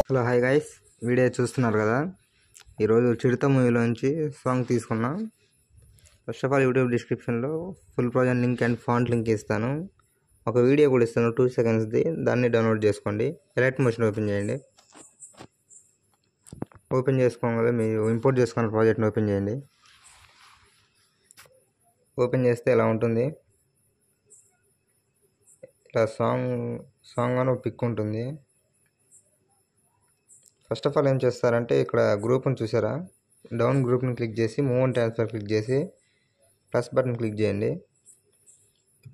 Hello hi guys, video చూస్తున్నారు కదా. ఈరోజు చిరుత మూవీలోంచి సాంగ్ తీసుకున్నా. ఫస్ట్ ఆఫ్ ఆల్ యూట్యూబ్ డిస్క్రిప్షన్లో full project link and font link ఇస్తాను. ఒక వీడియో కూడా ఇస్తాను 2 సెకండ్స్ది, దాన్ని డౌన్లోడ్ చేసుకోండి. ఎలైట్ మోషన్ ఓపెన్ చేయండి. ఓపెన్ చేసుకోగానే మీరు ఇంపోర్ట్ చేసుకున్న ప్రాజెక్ట్ని ఓపెన్ చేయండి. ఓపెన్ చేస్తే ఇలా ఉంటుంది. ఇలా సాంగ్ అని ఒక పిక్ ఉంటుంది. ఫస్ట్ ఆఫ్ ఆల్ ఏం చేస్తారంటే ఇక్కడ గ్రూప్ని చూసారా, డౌన్ గ్రూప్ని క్లిక్ చేసి మూవ్ అండ్ ట్రాన్స్ఫర్ క్లిక్ చేసి ప్లస్ బటన్ క్లిక్ చేయండి.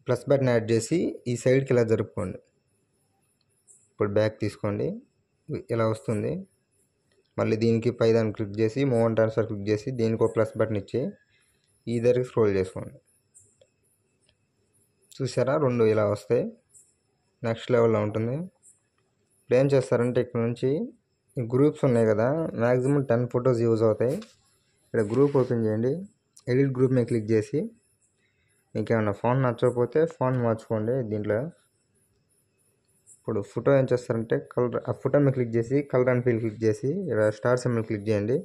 ప్లస్ బటన్ యాడ్ చేసి ఈ సైడ్కి ఇలా జరుపుకోండి. ఇప్పుడు బ్యాక్ తీసుకోండి, ఇలా వస్తుంది. మళ్ళీ దీనికి పై దాన్ని క్లిక్ చేసి మూవ్ అండ్ ట్రాన్స్ఫర్ క్లిక్ చేసి దీనికి ఒక ప్లస్ బటన్ ఇచ్చి ఈ దగ్గరికి స్క్రోల్ చేసుకోండి. చూసారా, 2 ఇలా వస్తాయి. నెక్స్ట్ లెవెల్లో ఉంటుంది. ఇప్పుడు ఏం చేస్తారంటే ఇక్కడ నుంచి గ్రూప్స్ ఉన్నాయి కదా, మ్యాక్సిమం 10 ఫొటోస్ యూజ్ అవుతాయి. ఇక్కడ గ్రూప్ ఓపెన్ చేయండి. ఎడిట్ గ్రూప్ మీద క్లిక్ చేసి మీకు ఏమైనా ఫోన్ నచ్చకపోతే ఫోన్ మార్చుకోండి. దీంట్లో ఇప్పుడు ఫోటో ఏం చేస్తారంటే ఆ ఫోటో మీద క్లిక్ చేసి కలర్ అండ్ ఫీల్ క్లిక్ చేసి ఇక్కడ స్టార్ సింబల్ క్లిక్ చేయండి.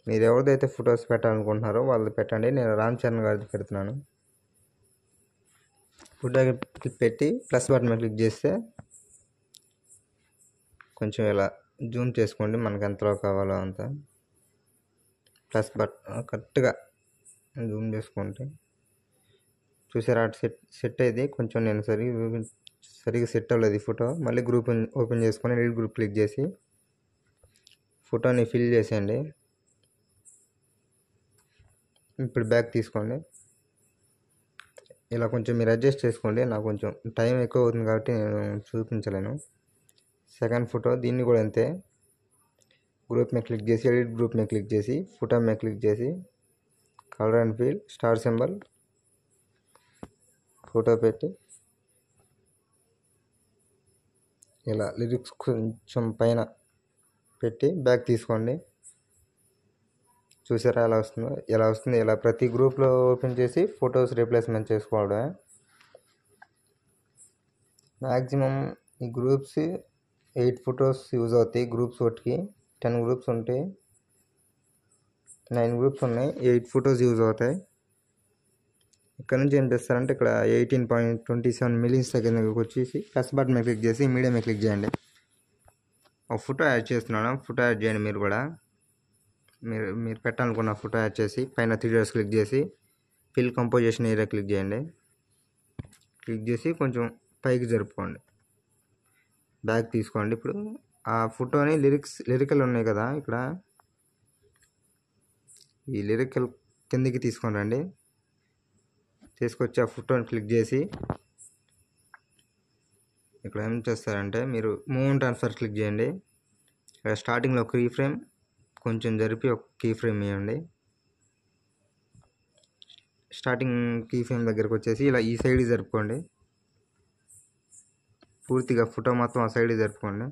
మీరు ఎవరిదైతే ఫొటోస్ పెట్టాలనుకుంటున్నారో వాళ్ళది పెట్టండి. నేను రామ్ చరణ్ గారిది పెడుతున్నాను. ఫోటో క్లిక్ పెట్టి ప్లస్ బటన్ మీద క్లిక్ చేస్తే కొంచెం ఇలా జూమ్ చేసుకోండి, మనకు ఎంతలో కావాలో అంత. ప్లస్ బటన్ కరెక్ట్గా జూమ్ చేసుకోండి. చూసారా, సెట్ అయ్యేది. కొంచెం నేను సరిగా సెట్ అవ్వలేదు ఈ ఫోటో. మళ్ళీ గ్రూప్ ఓపెన్ చేసుకొని ఎడిట్ గ్రూప్ క్లిక్ చేసి ఫోటోని ఫిల్ చేసేయండి. ఇప్పుడు బ్యాక్ తీసుకోండి. ఇలా కొంచెం మీరు అడ్జస్ట్ చేసుకోండి. నాకు కొంచెం టైం ఎక్కువ అవుతుంది కాబట్టి నేను చూపించలేను. సెకండ్ ఫోటో, దీన్ని కూడా అంతే. గ్రూప్ మీద క్లిక్ చేసి ఎడిట్ గ్రూప్ మీద క్లిక్ చేసి ఫోటో మీద క్లిక్ చేసి colour and feel star symbol photo పెట్టి ఇలా లిరిక్స్ కొంచెం పైన పెట్టి బ్యాక్ తీసుకోండి. చూసారా ఎలా వస్తుంది. ఇలా ప్రతి గ్రూప్లో ఓపెన్ చేసి ఫొటోస్ రీప్లేస్మెంట్ చేసుకోవడమే. మ్యాక్సిమం ఈ గ్రూప్స్ 8 ఫొటోస్ యూజ్ అవుతాయి. గ్రూప్స్ ఒకటికి 10 గ్రూప్స్ ఉంటాయి, 9 గ్రూప్స్ ఉన్నాయి, 8 ఫొటోస్ యూజ్ అవుతాయి. ఇక్కడ నుంచి ఏం చేస్తారంటే ఇక్కడ 18.27 మిలియన్స్ సెకండ్ దగ్గరకు వచ్చేసి ప్లస్ బటన్ మీద క్లిక్ చేసి మీడియా మీద క్లిక్ చేయండి. ఒక ఫోటో యాడ్ చేస్తున్నాను, ఫోటో యాడ్ చేయండి. మీరు కూడా మీరు పెట్టాలనుకున్న ఫోటో యాడ్ చేసి పైన 3 డాట్స్ క్లిక్ చేసి ఫిల్ కంపోజిషన్ ఏరియా క్లిక్ చేయండి. క్లిక్ చేసి కొంచెం పైకి జరుపుకోండి. బ్యాక్ తీసుకోండి. ఇప్పుడు ఆ ఫోటోని లిరికల్ ఉన్నాయి కదా, ఇక్కడ ఈ లిరికల్ కిందికి తీసుకొని రండి. తీసుకొచ్చి ఆ ఫోటోని క్లిక్ చేసి ఇక్కడ ఏం చేస్తారంటే మీరు మూవ్ అండ్ ట్రాన్స్ఫర్ క్లిక్ చేయండి. ఇక్కడ స్టార్టింగ్లో ఒక కీ ఫ్రేమ్ కొంచెం జరిపి ఒక కీ ఫ్రేమ్ ఇవ్వండి. స్టార్టింగ్ కీ ఫ్రేమ్ దగ్గరకు వచ్చేసి ఇలా ఈ సైడ్ జరుపుకోండి. పూర్తిగా ఫోటో మొత్తం ఆ సైడ్ జరుపుకోండి.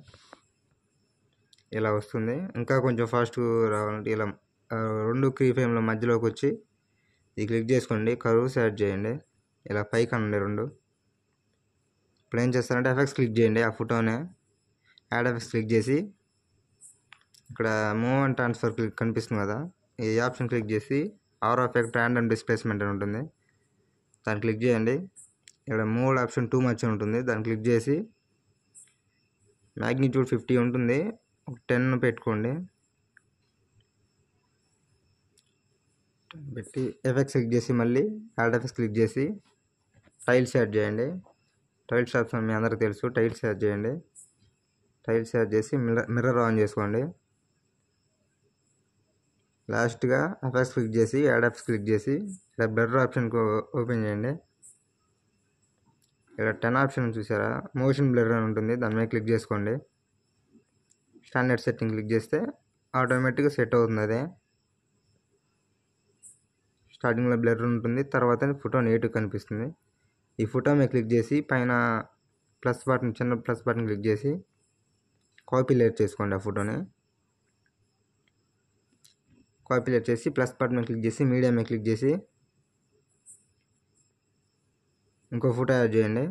ఇలా వస్తుంది. ఇంకా కొంచెం ఫాస్ట్ రావాలంటే ఇలా 2 కీ ఫ్రేమ్ల మధ్యలోకి వచ్చి ఇది క్లిక్ చేసుకోండి. కర్వ్స్ యాడ్ చేయండి. ఇలా పైకి అనండి 2. ఇప్పుడు ఏం చేస్తారంటే ఎఫెక్ట్స్ క్లిక్ చేయండి. ఆ ఫోటోనే యాడ్ ఎఫెక్ట్స్ క్లిక్ చేసి ఇక్కడ మూవ్ అండ్ ట్రాన్స్ఫర్ క్లిక్ కనిపిస్తుంది కదా, ఈ ఆప్షన్ క్లిక్ చేసి ఆర్ ఎఫెక్ట్ ర్యాండమ్ డిస్ప్లేస్మెంట్ అని ఉంటుంది, దాన్ని క్లిక్ చేయండి. ఇక్కడ మూవ్ ఆప్షన్ 2 మచ్ ఉంటుంది, దాన్ని క్లిక్ చేసి మ్యాగ్నిట్యూడ్ 50 ఉంటుంది, 10 పెట్టుకోండి. పెట్టి ఎఫెక్ట్స్ క్లిక్ చేసి మళ్ళీ యాడ్ ఎఫెక్ట్స్ క్లిక్ చేసి టైల్స్ యాడ్ చేయండి. టైల్స్ ఆప్షన్ మీ అందరికీ తెలుసు, టైల్స్ యాడ్ చేయండి. టైల్స్ యాడ్ చేసి మిర్రర్ ఆన్ చేసుకోండి. లాస్ట్గా ఎఫెక్ట్స్ క్లిక్ చేసి యాడ్ ఎఫెక్ట్స్ క్లిక్ చేసి ఇక్కడ బ్లర్ ఆప్షన్కి ఓపెన్ చేయండి. ఇక్కడ 10 ఆప్షన్ చూసారా, మోషన్ బ్లర్ అని ఉంటుంది, దాని మీద క్లిక్ చేసుకోండి. స్టాండర్డ్ సెట్టింగ్ క్లిక్ చేస్తే ఆటోమేటిక్గా సెట్ అవుతుంది. అదే స్టార్టింగ్లో బ్లర్ ఉంటుంది, తర్వాత ఫోటో నీట్గా కనిపిస్తుంది. ఈ ఫోటో మీద క్లిక్ చేసి పైన చిన్న ప్లస్ బటన్ క్లిక్ చేసి కాపీ లేట్ చేసుకోండి. ఆ ఫోటోని కాపీ లేట్ చేసి ప్లస్ బటన్ మీద క్లిక్ చేసి మీడియా మీద క్లిక్ చేసి ఇంకో ఫోటో యాడ్ చేయండి.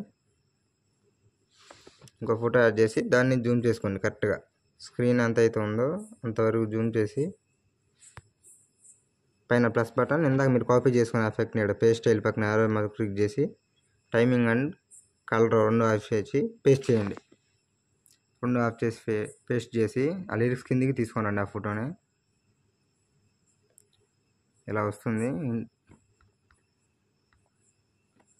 ఇంకో ఫోటో యాడ్ చేసి దాన్ని జూమ్ చేసుకోండి. కరెక్ట్గా స్క్రీన్ ఎంత అయితే ఉందో అంతవరకు జూమ్ చేసి పైన ప్లస్ బటన్ ఇందాక మీరు కాపీ చేసుకునే ఎఫెక్ట్ని ఇక్కడ పేస్ట్ స్టైల్ పక్కన యారో మీద క్లిక్ చేసి టైమింగ్ అండ్ కలర్ రెండు ఆఫ్ చేసి పేస్ట్ చేయండి. రెండు ఆఫ్ చేసి పేస్ట్ చేసి ఆ లిరిక్స్ కిందికి తీసుకోనండి ఆ ఫోటోని. ఇలా వస్తుంది.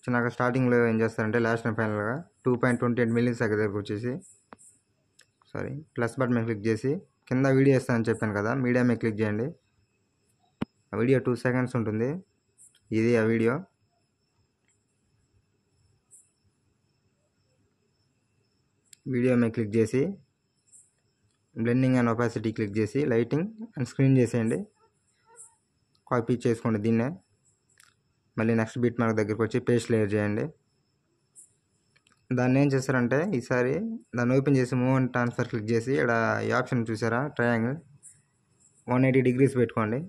చిన్నగా స్టార్టింగ్లో ఏం చేస్తారంటే లాస్ట్ అండ్ ఫైనల్గా 2.28 మిలియన్స్ దగ్గరకు వచ్చేసి ప్లస్ బటన్ మీద క్లిక్ చేసి కింద వీడియో ఇస్తానని చెప్పాను కదా, మీడియా మీద క్లిక్ చేయండి. ఆ వీడియో 2 సెకండ్స్ ఉంటుంది. ఇది ఆ వీడియో. వీడియో మీద క్లిక్ చేసి బ్లెండింగ్ అండ్ ఒపాసిటీ క్లిక్ చేసి లైటింగ్ అండ్ స్క్రీన్ చేసేయండి. కాపీ చేసుకోండి దీన్నే. మళ్ళీ నెక్స్ట్ బిట్ మార్క్ దగ్గరికి వచ్చి పేస్ట్ లేయర్ చేయండి. దాన్ని ఏం చేస్తారంటే ఈసారి దాన్ని ఓపెన్ చేసి మూవ్ అండ్ ట్రాన్స్ఫర్ క్లిక్ చేసి ఇక్కడ ఈ ఆప్షన్ చూసారా ట్రయాంగిల్ 180 డిగ్రీస్ పెట్టుకోండి.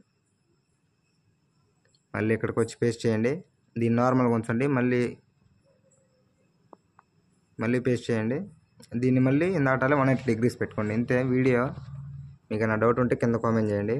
మళ్ళీ ఇక్కడికి వచ్చి పేస్ట్ చేయండి. దీన్ని నార్మల్గా ఉంచండి. మళ్ళీ పేస్ట్ చేయండి. దీన్ని మళ్ళీ ఇందాటాలే 180 డిగ్రీస్ పెట్టుకోండి. ఇంతే వీడియో. మీకు ఏమైనా డౌట్ ఉంటే కింద కామెంట్ చేయండి.